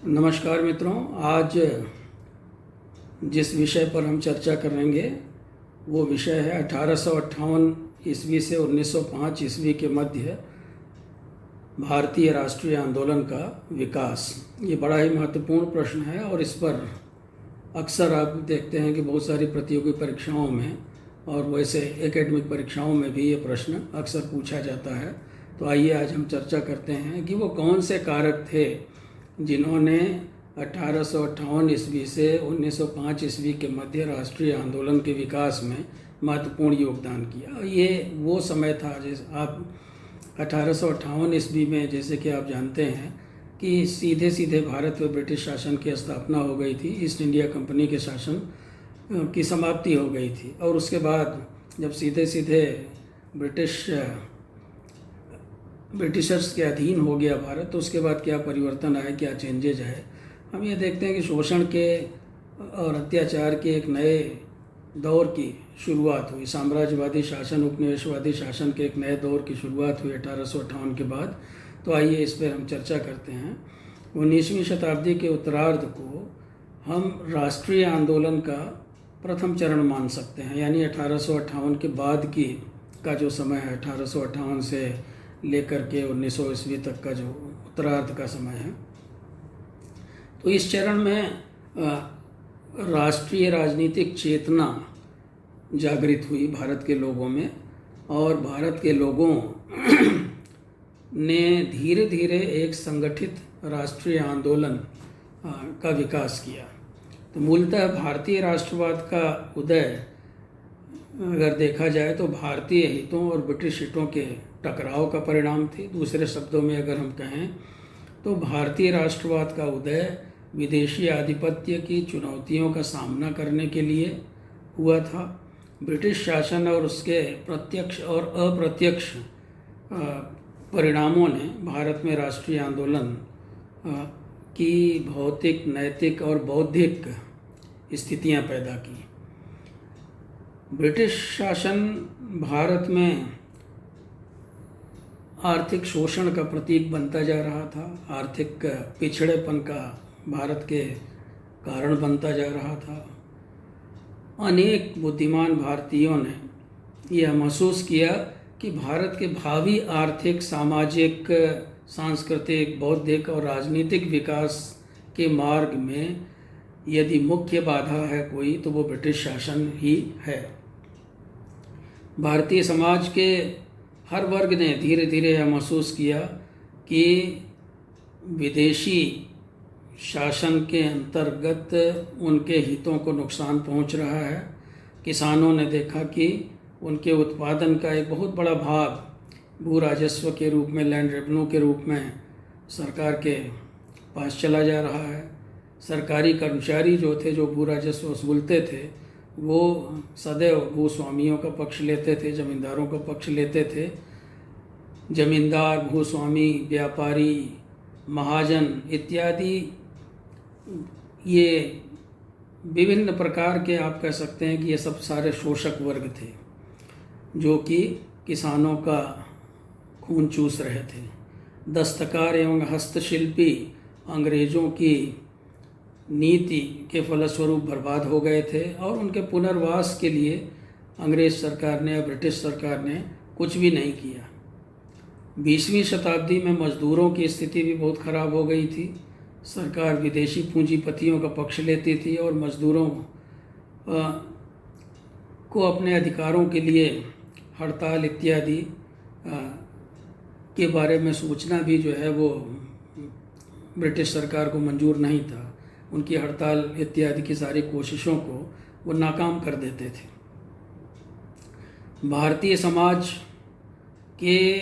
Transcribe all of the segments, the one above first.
नमस्कार मित्रों। आज जिस विषय पर हम चर्चा करेंगे वो विषय है 1858 ईस्वी से 1905 ईस्वी के मध्य भारतीय राष्ट्रीय आंदोलन का विकास। ये बड़ा ही महत्वपूर्ण प्रश्न है और इस पर अक्सर आप देखते हैं कि बहुत सारी प्रतियोगी परीक्षाओं में और वैसे एकेडमिक परीक्षाओं में भी ये प्रश्न अक्सर पूछा जाता है। तो आइए आज हम चर्चा करते हैं कि वो कौन से कारक थे जिन्होंने 1858 ईस्वी से 1905 ईस्वी के मध्य राष्ट्रीय आंदोलन के विकास में महत्वपूर्ण योगदान किया। ये वो समय था जैसे आप 1858 ईस्वी में, जैसे कि आप जानते हैं कि सीधे सीधे भारत में ब्रिटिश शासन की स्थापना हो गई थी। ईस्ट इंडिया कंपनी के शासन की समाप्ति हो गई थी और उसके बाद जब सीधे सीधे ब्रिटिशर्स के अधीन हो गया भारत, तो उसके बाद क्या परिवर्तन आए, क्या चेंजेज आए। हम ये देखते हैं कि शोषण के और अत्याचार के एक नए दौर की शुरुआत हुई। साम्राज्यवादी शासन, उपनिवेशवादी शासन के एक नए दौर की शुरुआत हुई 1858 के बाद। तो आइए इस पर हम चर्चा करते हैं। 19वीं शताब्दी के उत्तरार्ध को हम राष्ट्रीय आंदोलन का प्रथम चरण मान सकते हैं, यानी 1858 के बाद की का जो समय है, 1858 से लेकर के 1900 ईस्वी तक का जो उत्तरार्ध का समय है। तो इस चरण में राष्ट्रीय राजनीतिक चेतना जागृत हुई भारत के लोगों में और भारत के लोगों ने धीरे धीरे एक संगठित राष्ट्रीय आंदोलन का विकास किया। तो मूलतः भारतीय राष्ट्रवाद का उदय अगर देखा जाए तो भारतीय हितों और ब्रिटिश हितों के टकराव का परिणाम थी। दूसरे शब्दों में अगर हम कहें तो भारतीय राष्ट्रवाद का उदय विदेशी आधिपत्य की चुनौतियों का सामना करने के लिए हुआ था। ब्रिटिश शासन और उसके प्रत्यक्ष और अप्रत्यक्ष परिणामों ने भारत में राष्ट्रीय आंदोलन की भौतिक, नैतिक और बौद्धिक स्थितियां पैदा की। ब्रिटिश शासन भारत में आर्थिक शोषण का प्रतीक बनता जा रहा था, आर्थिक पिछड़ेपन का भारत के कारण बनता जा रहा था। अनेक बुद्धिमान भारतीयों ने यह महसूस किया कि भारत के भावी आर्थिक, सामाजिक, सांस्कृतिक, बौद्धिक और राजनीतिक विकास के मार्ग में यदि मुख्य बाधा है कोई, तो वो ब्रिटिश शासन ही है। भारतीय समाज के हर वर्ग ने धीरे धीरे यह महसूस किया कि विदेशी शासन के अंतर्गत उनके हितों को नुकसान पहुंच रहा है। किसानों ने देखा कि उनके उत्पादन का एक बहुत बड़ा भाग भू राजस्व के रूप में, लैंड रेवेन्यू के रूप में सरकार के पास चला जा रहा है। सरकारी कर्मचारी जो थे, जो भू राजस्व वसूलते थे, वो सदैव भूस्वामियों का पक्ष लेते थे, जमींदारों का पक्ष लेते थे। जमींदार, भूस्वामी, व्यापारी, महाजन इत्यादि ये विभिन्न प्रकार के, आप कह सकते हैं कि ये सब सारे शोषक वर्ग थे जो कि किसानों का खून चूस रहे थे। दस्तकार एवं हस्तशिल्पी अंग्रेज़ों की नीति के फलस्वरूप बर्बाद हो गए थे और उनके पुनर्वास के लिए अंग्रेज़ सरकार ने या ब्रिटिश सरकार ने कुछ भी नहीं किया। 20वीं शताब्दी में मज़दूरों की स्थिति भी बहुत ख़राब हो गई थी। सरकार विदेशी पूंजीपतियों का पक्ष लेती थी और मज़दूरों को अपने अधिकारों के लिए हड़ताल इत्यादि के बारे में सोचना भी जो है वो ब्रिटिश सरकार को मंजूर नहीं था। उनकी हड़ताल इत्यादि की सारी कोशिशों को वो नाकाम कर देते थे। भारतीय समाज के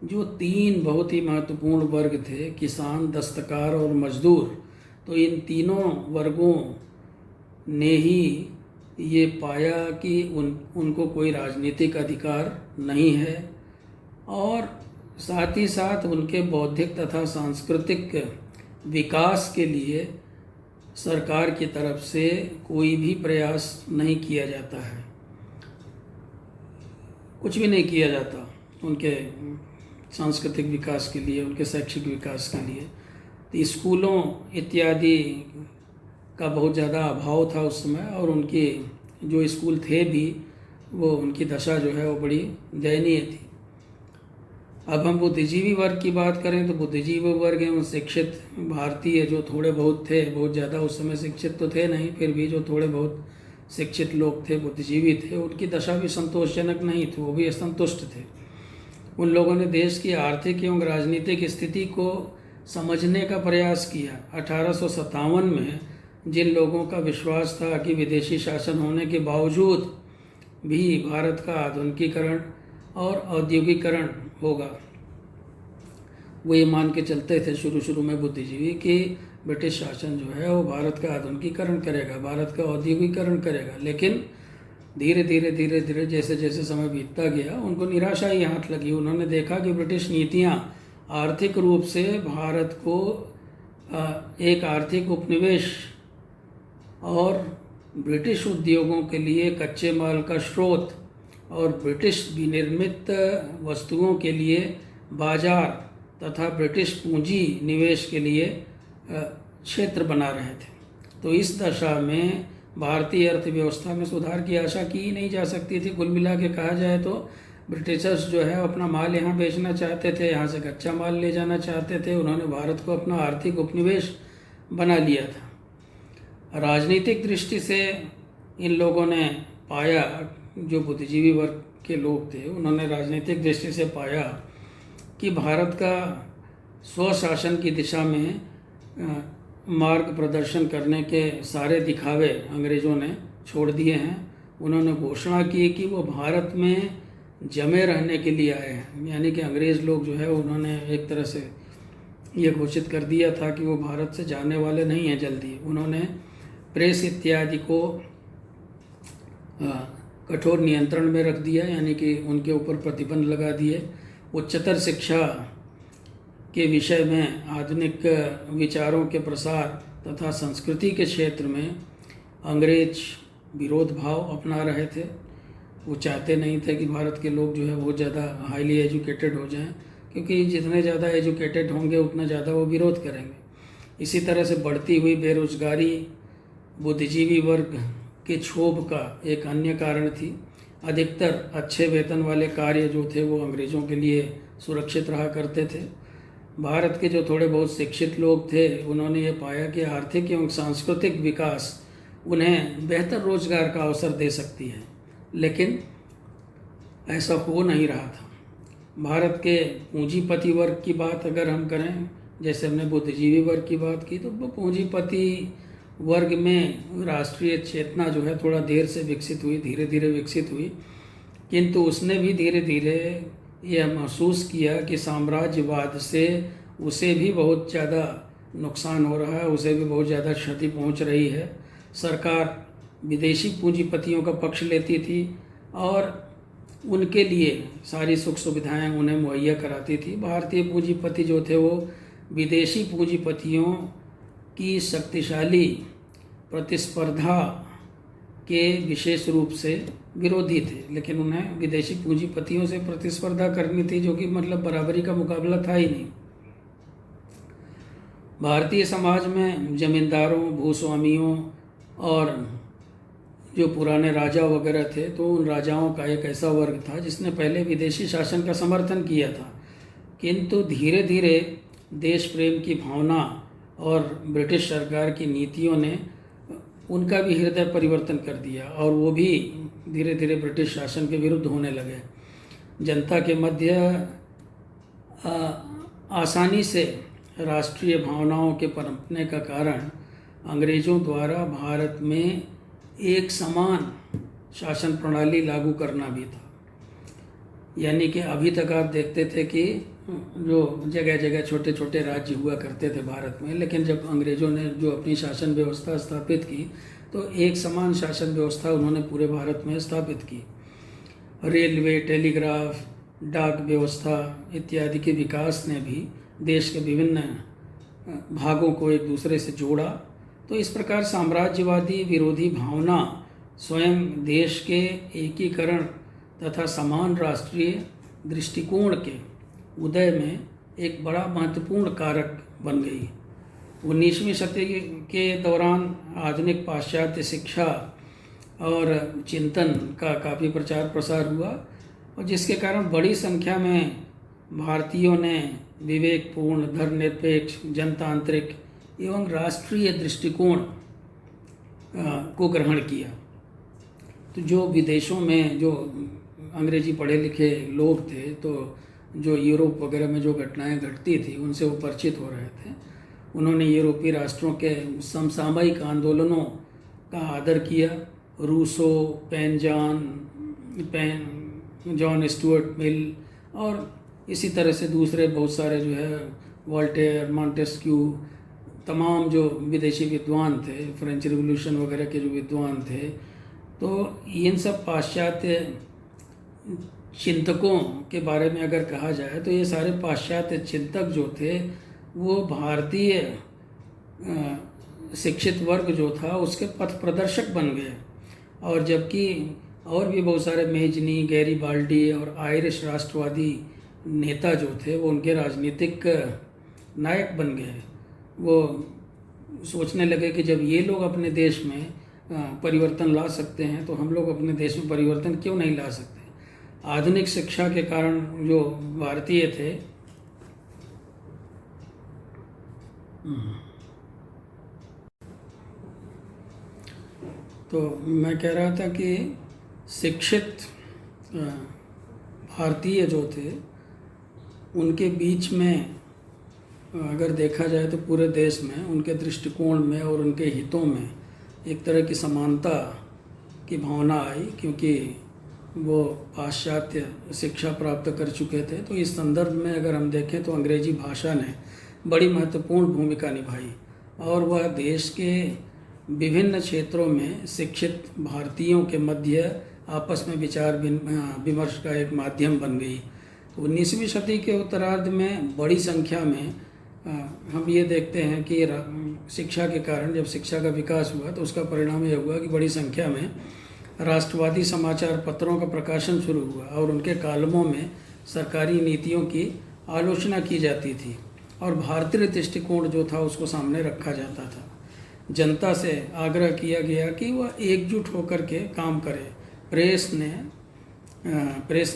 जो 3 बहुत ही महत्वपूर्ण वर्ग थे, किसान, दस्तकार और मजदूर, तो इन तीनों वर्गों ने ही ये पाया कि उनको कोई राजनीतिक अधिकार नहीं है और साथ ही साथ उनके बौद्धिक तथा सांस्कृतिक विकास के लिए सरकार की तरफ से कोई भी प्रयास नहीं किया जाता है, कुछ भी नहीं किया जाता उनके सांस्कृतिक विकास के लिए, उनके शैक्षिक विकास के लिए। स्कूलों इत्यादि का बहुत ज़्यादा अभाव था उस समय, और उनके जो स्कूल थे भी वो उनकी दशा जो है वो बड़ी दयनीय थी। अब हम बुद्धिजीवी वर्ग की बात करें तो बुद्धिजीवी वर्ग एवं शिक्षित भारतीय जो थोड़े बहुत थे, बहुत ज़्यादा उस समय शिक्षित तो थे नहीं, फिर भी जो थोड़े बहुत शिक्षित लोग थे, बुद्धिजीवी थे, उनकी दशा भी संतोषजनक नहीं थी, वो भी असंतुष्ट थे। उन लोगों ने देश की आर्थिक एवं राजनीतिक स्थिति को समझने का प्रयास किया। 1857 में जिन लोगों का विश्वास था कि विदेशी शासन होने के बावजूद भी भारत का आधुनिकीकरण और औद्योगिकरण होगा, वो ये मान के चलते थे शुरू में बुद्धिजीवी कि ब्रिटिश शासन जो है वो भारत का आधुनिकीकरण करेगा, भारत का औद्योगिकरण करेगा। लेकिन धीरे धीरे जैसे जैसे समय बीतता गया उनको निराशा ही हाथ लगी। उन्होंने देखा कि ब्रिटिश नीतियाँ आर्थिक रूप से भारत को एक आर्थिक उपनिवेश और ब्रिटिश उद्योगों के लिए कच्चे माल का स्रोत और ब्रिटिश विनिर्मित वस्तुओं के लिए बाजार तथा ब्रिटिश पूंजी निवेश के लिए क्षेत्र बना रहे थे। तो इस दशा में भारतीय अर्थव्यवस्था में सुधार की आशा की ही नहीं जा सकती थी। कुल मिला के कहा जाए तो ब्रिटिशर्स जो है अपना माल यहाँ बेचना चाहते थे, यहाँ से कच्चा माल ले जाना चाहते थे। उन्होंने भारत को अपना आर्थिक उपनिवेश बना लिया था। राजनीतिक दृष्टि से इन लोगों ने पाया, जो बुद्धिजीवी वर्ग के लोग थे उन्होंने राजनीतिक दृष्टि से पाया कि भारत का स्वशासन की दिशा में मार्ग प्रदर्शन करने के सारे दिखावे अंग्रेज़ों ने छोड़ दिए हैं। उन्होंने घोषणा की कि वो भारत में जमे रहने के लिए आए हैं, यानी कि अंग्रेज़ लोग जो है उन्होंने एक तरह से ये घोषित कर दिया था कि वो भारत से जाने वाले नहीं हैं जल्दी। उन्होंने प्रेस इत्यादि को कठोर नियंत्रण में रख दिया, यानी कि उनके ऊपर प्रतिबंध लगा दिए। उच्चतर शिक्षा के विषय में आधुनिक विचारों के प्रसार तथा संस्कृति के क्षेत्र में अंग्रेज विरोध भाव अपना रहे थे। वो चाहते नहीं थे कि भारत के लोग जो है बहुत ज़्यादा हाईली एजुकेटेड हो जाएं, क्योंकि जितने ज़्यादा एजुकेटेड होंगे उतना ज़्यादा वो विरोध करेंगे। इसी तरह से बढ़ती हुई बेरोजगारी बुद्धिजीवी वर्ग के क्षोभ का एक अन्य कारण थी। अधिकतर अच्छे वेतन वाले कार्य जो थे वो अंग्रेज़ों के लिए सुरक्षित रहा करते थे। भारत के जो थोड़े बहुत शिक्षित लोग थे उन्होंने ये पाया कि आर्थिक एवं सांस्कृतिक विकास उन्हें बेहतर रोजगार का अवसर दे सकती है, लेकिन ऐसा हो नहीं रहा था। भारत के पूंजीपति वर्ग की बात अगर हम करें, जैसे हमने बुद्धिजीवी वर्ग की बात की, तो वो पूंजीपति वर्ग में राष्ट्रीय चेतना जो है थोड़ा देर से विकसित हुई, धीरे धीरे विकसित हुई, किंतु उसने भी धीरे धीरे यह महसूस किया कि साम्राज्यवाद से उसे भी बहुत ज़्यादा नुकसान हो रहा है, उसे भी बहुत ज़्यादा क्षति पहुंच रही है। सरकार विदेशी पूंजीपतियों का पक्ष लेती थी और उनके लिए सारी सुख सुविधाएं उन्हें मुहैया कराती थी। भारतीय पूंजीपति जो थे वो विदेशी पूंजीपतियों की शक्तिशाली प्रतिस्पर्धा के विशेष रूप से विरोधी थे, लेकिन उन्हें विदेशी पूंजीपतियों से प्रतिस्पर्धा करनी थी, जो कि मतलब बराबरी का मुकाबला था ही नहीं। भारतीय समाज में जमींदारों, भूस्वामियों और जो पुराने राजा वगैरह थे, तो उन राजाओं का एक ऐसा वर्ग था जिसने पहले विदेशी शासन का समर्थन किया था, किंतु धीरे धीरे देश प्रेम की भावना और ब्रिटिश सरकार की नीतियों ने उनका भी हृदय परिवर्तन कर दिया और वो भी धीरे धीरे ब्रिटिश शासन के विरुद्ध होने लगे। जनता के मध्य आसानी से राष्ट्रीय भावनाओं के पनपने का कारण अंग्रेज़ों द्वारा भारत में एक समान शासन प्रणाली लागू करना भी था। यानी कि अभी तक आप देखते थे कि जो जगह जगह छोटे छोटे राज्य हुआ करते थे भारत में, लेकिन जब अंग्रेज़ों ने जो अपनी शासन व्यवस्था स्थापित की तो एक समान शासन व्यवस्था उन्होंने पूरे भारत में स्थापित की। रेलवे, टेलीग्राफ, डाक व्यवस्था इत्यादि के विकास ने भी देश के विभिन्न भागों को एक दूसरे से जोड़ा। तो इस प्रकार साम्राज्यवादी विरोधी भावना स्वयं देश के एकीकरण तथा समान राष्ट्रीय दृष्टिकोण के उदय में एक बड़ा महत्वपूर्ण कारक बन गई। 19वीं शताब्दी के दौरान आधुनिक पाश्चात्य शिक्षा और चिंतन का काफ़ी प्रचार प्रसार हुआ, और जिसके कारण बड़ी संख्या में भारतीयों ने विवेकपूर्ण, धर्मनिरपेक्ष, जनतांत्रिक एवं राष्ट्रीय दृष्टिकोण को ग्रहण किया। तो जो विदेशों में जो अंग्रेजी पढ़े लिखे लोग थे, तो जो यूरोप वगैरह में जो घटनाएं घटती थी उनसे वो परिचित हो रहे थे। उन्होंने यूरोपीय राष्ट्रों के समसामयिक आंदोलनों का आदर किया। रूसो, जॉन स्टुअर्ट मिल और इसी तरह से दूसरे बहुत सारे जो है वोल्टेयर, मॉन्टेस्क्यू, तमाम जो विदेशी विद्वान थे, फ्रेंच रिवॉल्यूशन वगैरह के जो विद्वान थे, तो इन सब पाश्चात्य चिंतकों के बारे में अगर कहा जाए तो ये सारे पाश्चात्य चिंतक जो थे वो भारतीय शिक्षित वर्ग जो था उसके पथ प्रदर्शक बन गए। और जबकि और भी बहुत सारे मेजनी, गैरीबाल्डी और आयरिश राष्ट्रवादी नेता जो थे वो उनके राजनीतिक नायक बन गए। वो सोचने लगे कि जब ये लोग अपने देश में परिवर्तन ला सकते हैं तो हम लोग अपने देश में परिवर्तन क्यों नहीं ला सकते। आधुनिक शिक्षा के कारण जो भारतीय थे तो मैं कह रहा था कि शिक्षित भारतीय जो थे उनके बीच में अगर देखा जाए तो पूरे देश में उनके दृष्टिकोण में और उनके हितों में एक तरह की समानता की भावना आई, क्योंकि वो पाश्चात्य शिक्षा प्राप्त कर चुके थे। तो इस संदर्भ में अगर हम देखें तो अंग्रेजी भाषा ने बड़ी महत्वपूर्ण भूमिका निभाई और वह देश के विभिन्न क्षेत्रों में शिक्षित भारतीयों के मध्य आपस में विचार विमर्श का एक माध्यम बन गई। 19वीं शताब्दी के उत्तरार्ध में बड़ी संख्या में हम ये देखते हैं कि शिक्षा के कारण जब शिक्षा का विकास हुआ तो उसका परिणाम ये हुआ कि बड़ी संख्या में राष्ट्रवादी समाचार पत्रों का प्रकाशन शुरू हुआ और उनके कालमों में सरकारी नीतियों की आलोचना की जाती थी और भारतीय दृष्टिकोण जो था उसको सामने रखा जाता था। जनता से आग्रह किया गया कि वह एकजुट होकर के काम करे। प्रेस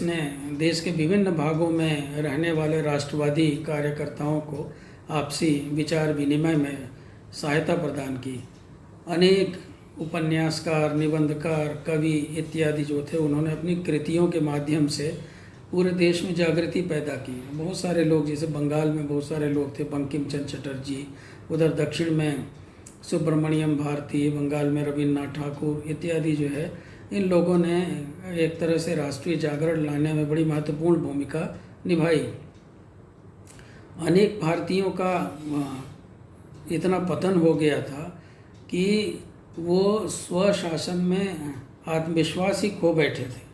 ने देश के विभिन्न भागों में रहने वाले राष्ट्रवादी कार्यकर्ताओं को आपसी विचार विनिमय में सहायता प्रदान की। अनेक उपन्यासकार, निबंधकार, कवि इत्यादि जो थे उन्होंने अपनी कृतियों के माध्यम से पूरे देश में जागृति पैदा की। बहुत सारे लोग, जैसे बंगाल में बहुत सारे लोग थे, बंकिम चंद्र चटर्जी, उधर दक्षिण में सुब्रमण्यम भारती, बंगाल में रविन्द्रनाथ ठाकुर इत्यादि जो है, इन लोगों ने एक तरह से राष्ट्रीय जागरण लाने में बड़ी महत्वपूर्ण भूमिका निभाई। अनेक भारतीयों का इतना पतन हो गया था कि वो स्वशासन में आत्मविश्वास ही खो बैठे थे।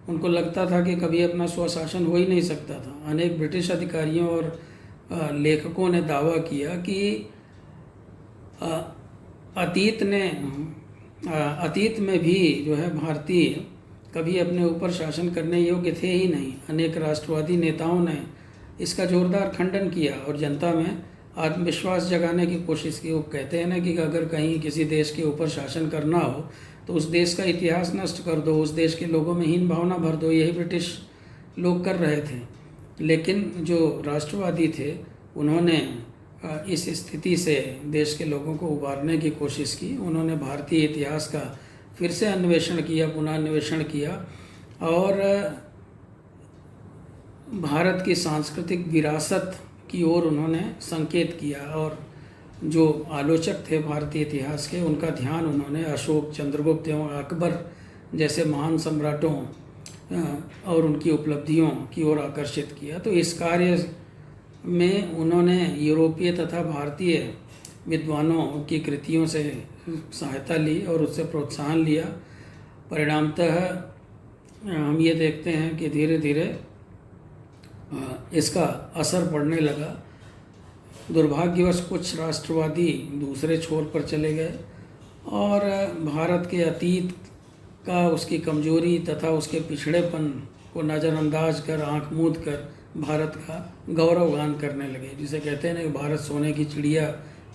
उनको लगता था कि कभी अपना स्वशासन हो ही नहीं सकता था। अनेक ब्रिटिश अधिकारियों और लेखकों ने दावा किया कि अतीत में भी जो है भारतीय कभी अपने ऊपर शासन करने योग्य थे ही नहीं। अनेक राष्ट्रवादी नेताओं ने इसका जोरदार खंडन किया और जनता में आत्मविश्वास जगाने की कोशिश की। वो कहते हैं ना कि अगर कहीं किसी देश के ऊपर शासन करना हो तो उस देश का इतिहास नष्ट कर दो, उस देश के लोगों में हीन भावना भर दो। यही ब्रिटिश लोग कर रहे थे। लेकिन जो राष्ट्रवादी थे उन्होंने इस स्थिति से देश के लोगों को उबारने की कोशिश की। उन्होंने भारतीय इतिहास का फिर से अन्वेषण किया, पुनः अन्वेषण किया और भारत की सांस्कृतिक विरासत की ओर उन्होंने संकेत किया। और जो आलोचक थे भारतीय इतिहास के, उनका ध्यान उन्होंने अशोक, चंद्रगुप्त एवं अकबर जैसे महान सम्राटों और उनकी उपलब्धियों की ओर आकर्षित किया। तो इस कार्य में उन्होंने यूरोपीय तथा भारतीय विद्वानों की कृतियों से सहायता ली और उससे प्रोत्साहन लिया। परिणामतः हम ये देखते हैं कि धीरे धीरे इसका असर पड़ने लगा। दुर्भाग्यवश कुछ राष्ट्रवादी दूसरे छोर पर चले गए और भारत के अतीत का, उसकी कमजोरी तथा उसके पिछड़ेपन को नज़रअंदाज कर, आंख मूंद कर भारत का गौरवगान करने लगे। जिसे कहते हैं ना कि भारत सोने की चिड़िया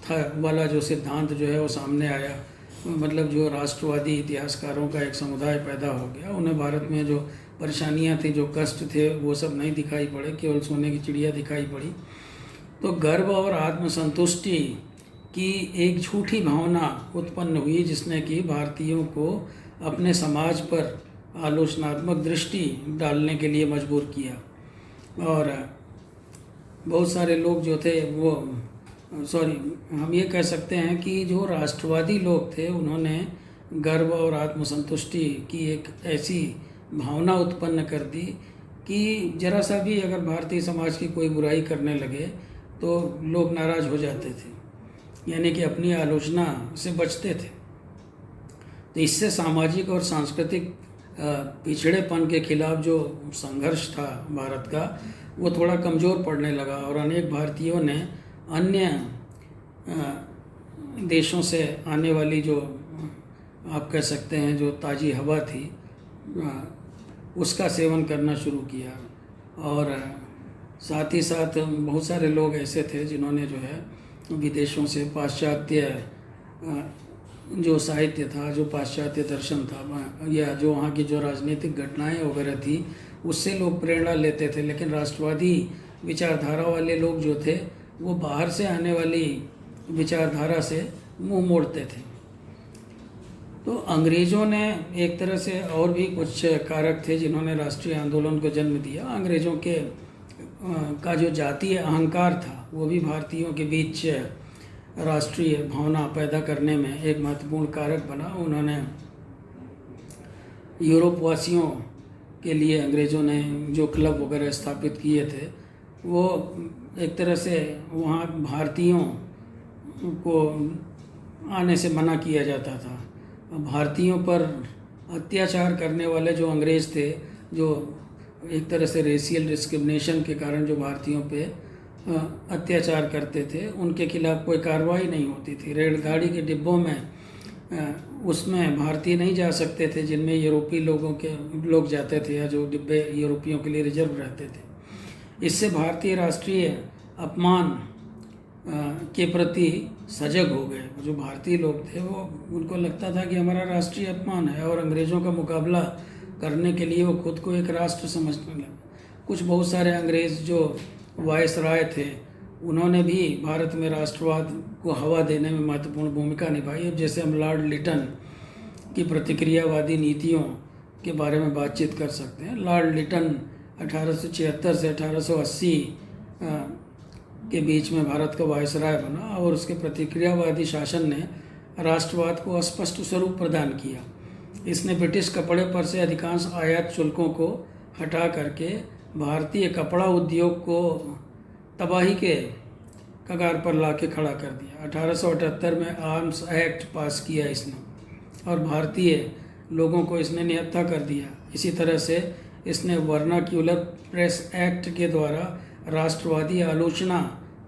था वाला जो सिद्धांत जो है वो सामने आया, मतलब जो राष्ट्रवादी इतिहासकारों का एक समुदाय पैदा हो गया। उन्हें भारत में जो परेशानियां थी, जो कष्ट थे, वो सब नहीं दिखाई पड़े, केवल सोने की चिड़िया दिखाई पड़ी। तो गर्व और आत्मसंतुष्टि की एक झूठी भावना उत्पन्न हुई, जिसने कि भारतीयों को अपने समाज पर आलोचनात्मक दृष्टि डालने के लिए मजबूर किया। और बहुत सारे लोग जो थे वो हम ये कह सकते हैं कि जो राष्ट्रवादी लोग थे, उन्होंने गर्व और आत्मसंतुष्टि की एक ऐसी भावना उत्पन्न कर दी कि जरा सा भी अगर भारतीय समाज की कोई बुराई करने लगे तो लोग नाराज़ हो जाते थे, यानी कि अपनी आलोचना से बचते थे। तो इससे सामाजिक और सांस्कृतिक पिछड़ेपन के खिलाफ जो संघर्ष था भारत का, वो थोड़ा कमज़ोर पड़ने लगा। और अनेक भारतीयों ने अन्य देशों से आने वाली जो आप कह सकते हैं जो ताज़ी हवा थी, उसका सेवन करना शुरू किया। और साथ ही साथ बहुत सारे लोग ऐसे थे जिन्होंने जो है विदेशों से पाश्चात्य जो साहित्य था, जो पाश्चात्य दर्शन था, या जो वहाँ की जो राजनीतिक घटनाएं वगैरह थी, उससे लोग प्रेरणा लेते थे। लेकिन राष्ट्रवादी विचारधारा वाले लोग जो थे, वो बाहर से आने वाली विचारधारा से मुंह मोड़ते थे। तो अंग्रेज़ों ने एक तरह से, और भी कुछ कारक थे जिन्होंने राष्ट्रीय आंदोलन को जन्म दिया। अंग्रेज़ों के का जो जातीय अहंकार था, वो भी भारतीयों के बीच राष्ट्रीय भावना पैदा करने में एक महत्वपूर्ण कारक बना। उन्होंने यूरोप वासियों के लिए अंग्रेज़ों ने जो क्लब वगैरह स्थापित किए थे, वो एक तरह से वहाँ भारतीयों को आने से मना किया जाता था। भारतीयों पर अत्याचार करने वाले जो अंग्रेज़ थे, जो एक तरह से रेशियल डिस्क्रिमिनेशन के कारण जो भारतीयों पे अत्याचार करते थे, उनके खिलाफ कोई कार्रवाई नहीं होती थी। रेलगाड़ी के डिब्बों में उसमें भारतीय नहीं जा सकते थे जिनमें यूरोपीय लोग जाते थे, या जो डिब्बे यूरोपियों के लिए रिजर्व रहते थे। इससे भारतीय राष्ट्रीय अपमान के प्रति सजग हो गए। जो भारतीय लोग थे, वो उनको लगता था कि हमारा राष्ट्रीय अपमान है, और अंग्रेज़ों का मुकाबला करने के लिए वो खुद को एक राष्ट्र समझने लगे। कुछ बहुत सारे अंग्रेज़ जो वायसराय थे, उन्होंने भी भारत में राष्ट्रवाद को हवा देने में महत्वपूर्ण भूमिका निभाई। अब जैसे हम लॉर्ड लिटन की प्रतिक्रियावादी नीतियों के बारे में बातचीत कर सकते हैं। लॉर्ड लिटन 1876 से 1880 के बीच में भारत का वायसराय बना, और उसके प्रतिक्रियावादी शासन ने राष्ट्रवाद को स्पष्ट स्वरूप प्रदान किया। इसने ब्रिटिश कपड़े पर से अधिकांश आयात शुल्कों को हटा करके भारतीय कपड़ा उद्योग को तबाही के कगार पर लाके खड़ा कर दिया। 1878 में आर्म्स एक्ट पास किया इसने, और भारतीय लोगों को इसने निहत्था कर दिया। इसी तरह से इसने वर्नाक्यूलर प्रेस एक्ट के द्वारा राष्ट्रवादी आलोचना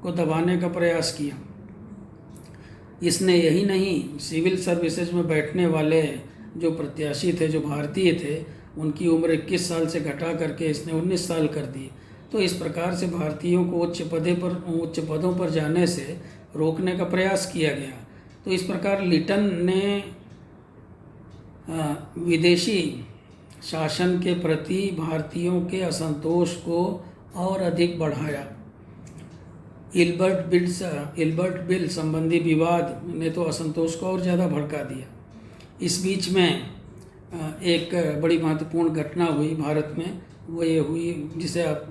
को दबाने का प्रयास किया। इसने यही नहीं, सिविल सर्विसेज में बैठने वाले जो प्रत्याशी थे, जो भारतीय थे, उनकी उम्र 21 साल से घटा करके इसने 19 साल कर दी। तो इस प्रकार से भारतीयों को उच्च पदों पर जाने से रोकने का प्रयास किया गया। तो इस प्रकार लिटन ने विदेशी शासन के प्रति भारतीयों के असंतोष को और अधिक बढ़ाया। इल्बर्ट बिल संबंधी विवाद ने तो असंतोष को और ज़्यादा भड़का दिया। इस बीच में एक बड़ी महत्वपूर्ण घटना हुई भारत में, वो ये हुई जिसे आप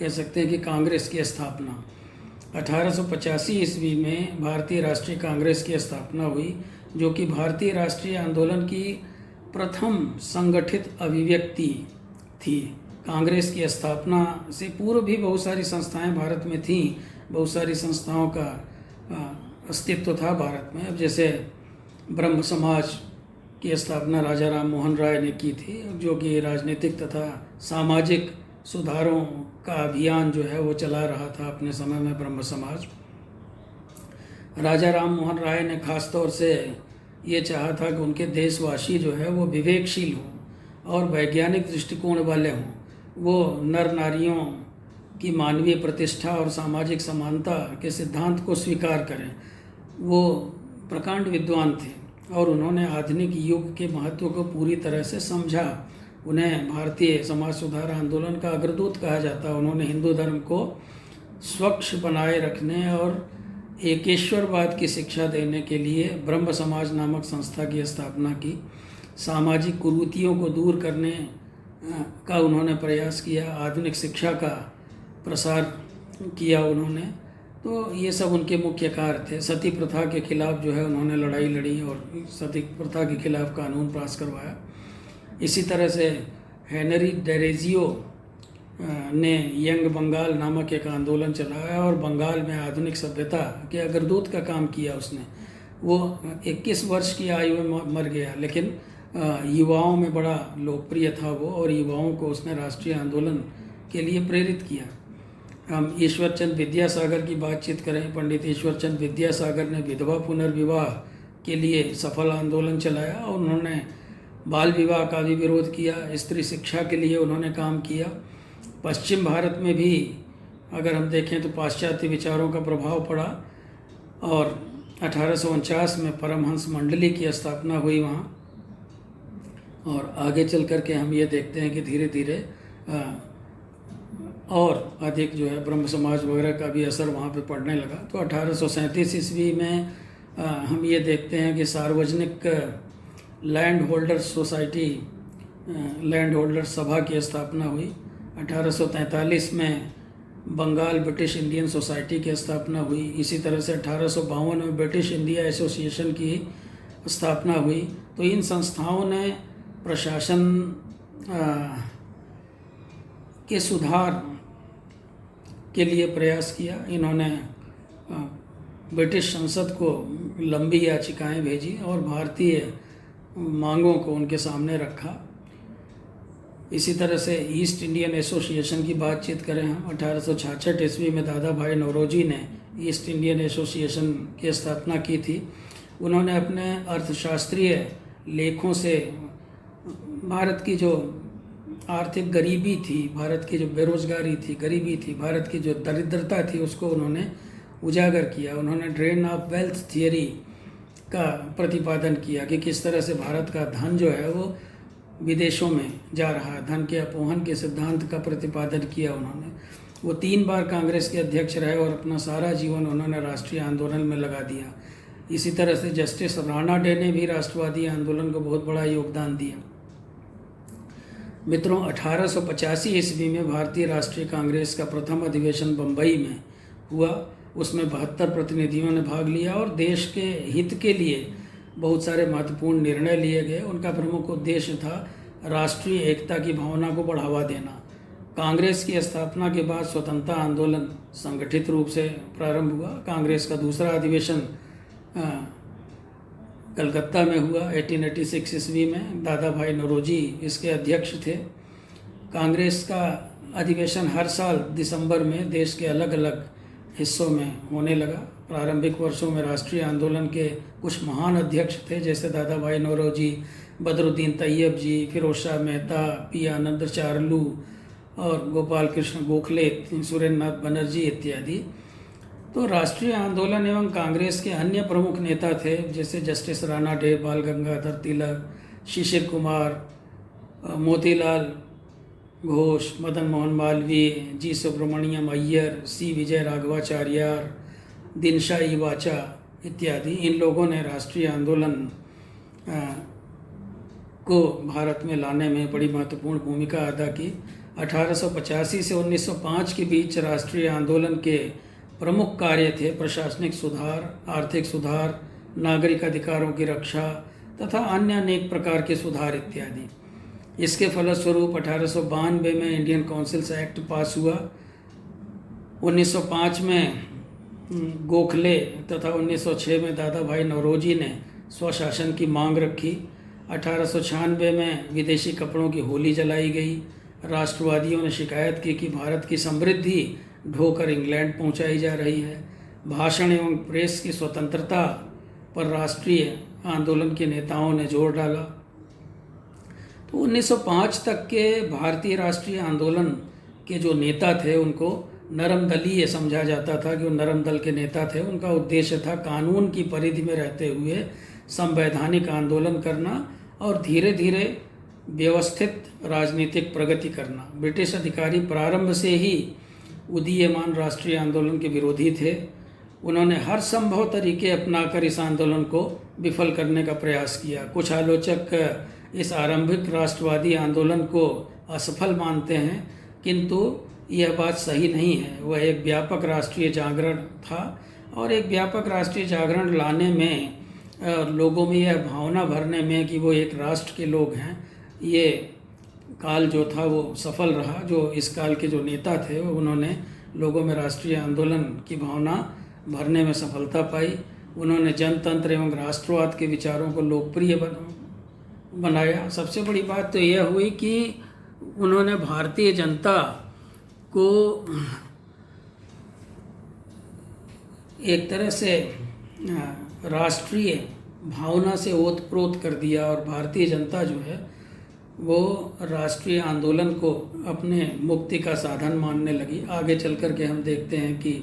कह सकते हैं कि कांग्रेस की स्थापना। 1885 ईस्वी में भारतीय राष्ट्रीय कांग्रेस की स्थापना हुई, जो कि भारतीय राष्ट्रीय आंदोलन की प्रथम संगठित अभिव्यक्ति थी। कांग्रेस की स्थापना से पूर्व भी बहुत सारी संस्थाएं भारत में थीं, बहुत सारी संस्थाओं का अस्तित्व था भारत में। अब जैसे ब्रह्म समाज की स्थापना राजा राम मोहन राय ने की थी, जो कि राजनीतिक तथा सामाजिक सुधारों का अभियान जो है वो चला रहा था अपने समय में ब्रह्म समाज। राजा राम मोहन राय ने खास तौर से ये चाहा था कि उनके देशवासी जो है वो विवेकशील हों और वैज्ञानिक दृष्टिकोण वाले हों। वो नर नारियों की मानवीय प्रतिष्ठा और सामाजिक समानता के सिद्धांत को स्वीकार करें, वो प्रकांड विद्वान थे और उन्होंने आधुनिक युग के महत्व को पूरी तरह से समझा। उन्हें भारतीय समाज सुधार आंदोलन का अग्रदूत कहा जाता। उन्होंने हिंदू धर्म को स्वच्छ बनाए रखने और एकेश्वरवाद की शिक्षा देने के लिए ब्रह्म समाज नामक संस्था की स्थापना की। सामाजिक कुरीतियों को दूर करने का उन्होंने प्रयास किया। आधुनिक शिक्षा का प्रसार किया उन्होंने। तो ये सब उनके मुख्य कार्य थे। सती प्रथा के खिलाफ जो है उन्होंने लड़ाई लड़ी और सती प्रथा के खिलाफ कानून पास करवाया। इसी तरह से हेनरी डेरेजियो ने यंग बंगाल नामक एक आंदोलन चलाया और बंगाल में आधुनिक सभ्यता के अग्रदूत का काम किया उसने। वो 21 वर्ष की आयु में मर गया, लेकिन युवाओं में बड़ा लोकप्रिय था वो, और युवाओं को उसने राष्ट्रीय आंदोलन के लिए प्रेरित किया। हम ईश्वरचंद विद्यासागर की बातचीत करें। पंडित ईश्वरचंद विद्यासागर ने विधवा पुनर्विवाह के लिए सफल आंदोलन चलाया और उन्होंने बाल विवाह का भी विरोध किया। स्त्री शिक्षा के लिए उन्होंने काम किया। पश्चिम भारत में भी अगर हम देखें तो पाश्चात्य विचारों का प्रभाव पड़ा और 1849 में परमहंस मंडली की स्थापना हुई वहाँ। और आगे चल कर के हम ये देखते हैं कि धीरे धीरे और अधिक जो है ब्रह्म समाज वगैरह का भी असर वहाँ पे पड़ने लगा। तो 1837 ईस्वी में हम ये देखते हैं कि सार्वजनिक land holder society, land holder सभा की स्थापना हुई। 1843 में बंगाल ब्रिटिश इंडियन सोसाइटी की स्थापना हुई। इसी तरह से 1852 में ब्रिटिश इंडिया एसोसिएशन की स्थापना हुई। तो इन संस्थाओं ने प्रशासन के सुधार के लिए प्रयास किया। इन्होंने ब्रिटिश संसद को लंबी याचिकाएं भेजी और भारतीय मांगों को उनके सामने रखा। इसी तरह से ईस्ट इंडियन एसोसिएशन की बातचीत करें हम, 1866 ईस्वी में दादा भाई नौरोजी ने ईस्ट इंडियन एसोसिएशन की स्थापना की थी। उन्होंने अपने अर्थशास्त्रीय लेखों से भारत की जो आर्थिक गरीबी थी, भारत की जो बेरोजगारी थी, गरीबी थी, भारत की जो दरिद्रता थी, उसको उन्होंने उजागर किया। उन्होंने ड्रेन ऑफ वेल्थ थियरी का प्रतिपादन किया कि किस तरह से भारत का धन जो है वो विदेशों में जा रहा है। धन के अपोहन के सिद्धांत का प्रतिपादन किया उन्होंने। वो 3 बार कांग्रेस के अध्यक्ष रहे और अपना सारा जीवन उन्होंने राष्ट्रीय आंदोलन में लगा दिया। इसी तरह से जस्टिस राणा डे ने भी राष्ट्रवादी आंदोलन को बहुत बड़ा योगदान दिया। मित्रों, 1885 ईस्वी में भारतीय राष्ट्रीय कांग्रेस का प्रथम अधिवेशन बम्बई में हुआ। उसमें 72 प्रतिनिधियों ने भाग लिया और देश के हित के लिए बहुत सारे महत्वपूर्ण निर्णय लिए गए। उनका प्रमुख उद्देश्य था राष्ट्रीय एकता की भावना को बढ़ावा देना। कांग्रेस की स्थापना के बाद स्वतंत्रता आंदोलन संगठित रूप से प्रारंभ हुआ। कांग्रेस का दूसरा अधिवेशन कलकत्ता में हुआ 1886 ईस्वी में। दादा भाई नौरोजी इसके अध्यक्ष थे। कांग्रेस का अधिवेशन हर साल दिसंबर में देश के अलग अलग हिस्सों में होने लगा। प्रारंभिक वर्षों में राष्ट्रीय आंदोलन के कुछ महान अध्यक्ष थे, जैसे दादा भाई नौरोजी, बदरुद्दीन तैयब जी, फिरोज शाह मेहता, पी आनंद चारलू और गोपाल कृष्ण गोखले, सुरेंद्र नाथ बनर्जी इत्यादि। तो राष्ट्रीय आंदोलन एवं कांग्रेस के अन्य प्रमुख नेता थे, जैसे जस्टिस राणा डे, बाल गंगाधर तिलक, शिशिर कुमार, मोतीलाल घोष, मदन मोहन मालवीय, जी सुब्रमण्यम अय्यर, सी विजय राघवाचार्यार, दिनशा इवाचा इत्यादि। इन लोगों ने राष्ट्रीय आंदोलन को भारत में लाने में बड़ी महत्वपूर्ण भूमिका अदा की। 1885 से 1905 के बीच राष्ट्रीय आंदोलन के प्रमुख कार्य थे प्रशासनिक सुधार, आर्थिक सुधार, नागरिक अधिकारों की रक्षा तथा अन्य अनेक प्रकार के सुधार इत्यादि। इसके फलस्वरूप 1892 में इंडियन काउंसिल्स एक्ट पास हुआ। 1905 में गोखले तथा 1906 में दादा भाई नौरोजी ने स्वशासन की मांग रखी। 1896 में विदेशी कपड़ों की होली जलाई गई। राष्ट्रवादियों ने शिकायत की कि भारत की समृद्धि ढोकर इंग्लैंड पहुंचाई जा रही है। भाषण एवं प्रेस की स्वतंत्रता पर राष्ट्रीय आंदोलन के नेताओं ने जोर डाला। तो 1905 तक के भारतीय राष्ट्रीय आंदोलन के जो नेता थे उनको नरम दलीय समझा जाता था कि वो नरम दल के नेता थे। उनका उद्देश्य था कानून की परिधि में रहते हुए संवैधानिक आंदोलन करना और धीरे धीरे व्यवस्थित राजनीतिक प्रगति करना। ब्रिटिश अधिकारी प्रारंभ से ही उदीयमान राष्ट्रीय आंदोलन के विरोधी थे। उन्होंने हर संभव तरीके अपनाकर इस आंदोलन को विफल करने का प्रयास किया। कुछ आलोचक इस आरंभिक राष्ट्रवादी आंदोलन को असफल मानते हैं, किंतु यह बात सही नहीं है। वह एक व्यापक राष्ट्रीय जागरण था और एक व्यापक राष्ट्रीय जागरण लाने में, लोगों में यह भावना भरने में कि वो एक राष्ट्र के लोग हैं, ये काल जो था वो सफल रहा। जो इस काल के जो नेता थे उन्होंने लोगों में राष्ट्रीय आंदोलन की भावना भरने में सफलता पाई। उन्होंने जनतंत्र एवं राष्ट्रवाद के विचारों को लोकप्रिय बनाया। सबसे बड़ी बात तो यह हुई कि उन्होंने भारतीय जनता को एक तरह से राष्ट्रीय भावना से ओतप्रोत कर दिया और भारतीय जनता जो है वो राष्ट्रीय आंदोलन को अपने मुक्ति का साधन मानने लगी। आगे चल कर के हम देखते हैं कि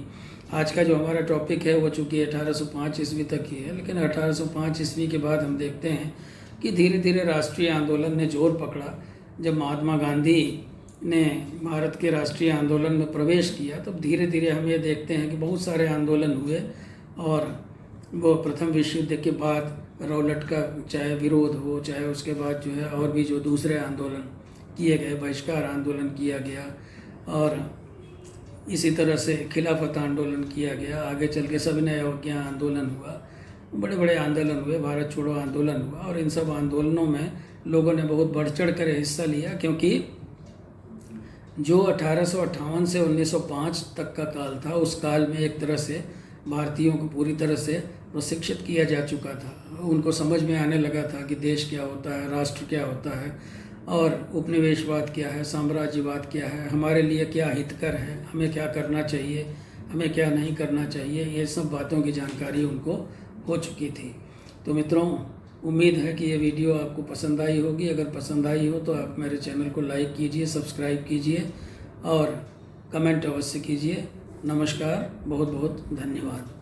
आज का जो हमारा टॉपिक है वो चूँकि 1805 ईस्वी तक ही है, लेकिन 1805 ईस्वी के बाद हम देखते हैं कि धीरे धीरे राष्ट्रीय आंदोलन ने जोर पकड़ा। जब महात्मा गांधी ने भारत के राष्ट्रीय आंदोलन में प्रवेश किया तब धीरे धीरे हम ये देखते हैं कि बहुत सारे आंदोलन हुए और वो प्रथम विश्व युद्ध के बाद रौलट का चाहे विरोध हो, चाहे उसके बाद जो है और भी जो दूसरे आंदोलन किए गए, बहिष्कार आंदोलन किया गया और इसी तरह से खिलाफत आंदोलन किया गया। आगे चल के सविनय अवज्ञा आंदोलन हुआ, बड़े बड़े आंदोलन हुए, भारत छोड़ो आंदोलन हुआ और इन सब आंदोलनों में लोगों ने बहुत बढ़ चढ़ कर हिस्सा लिया, क्योंकि जो 1858 से 1905 तक का काल था उस काल में एक तरह से भारतीयों को पूरी तरह से प्रशिक्षित किया जा चुका था। उनको समझ में आने लगा था कि देश क्या होता है, राष्ट्र क्या होता है और उपनिवेशवाद क्या है, साम्राज्यवाद क्या है, हमारे लिए क्या हितकर है, हमें क्या करना चाहिए, हमें क्या नहीं करना चाहिए, ये सब बातों की जानकारी उनको हो चुकी थी। तो मित्रों, उम्मीद है कि ये वीडियो आपको पसंद आई होगी। अगर पसंद आई हो तो आप मेरे चैनल को लाइक कीजिए, सब्सक्राइब कीजिए और कमेंट अवश्य कीजिए। नमस्कार, बहुत बहुत धन्यवाद।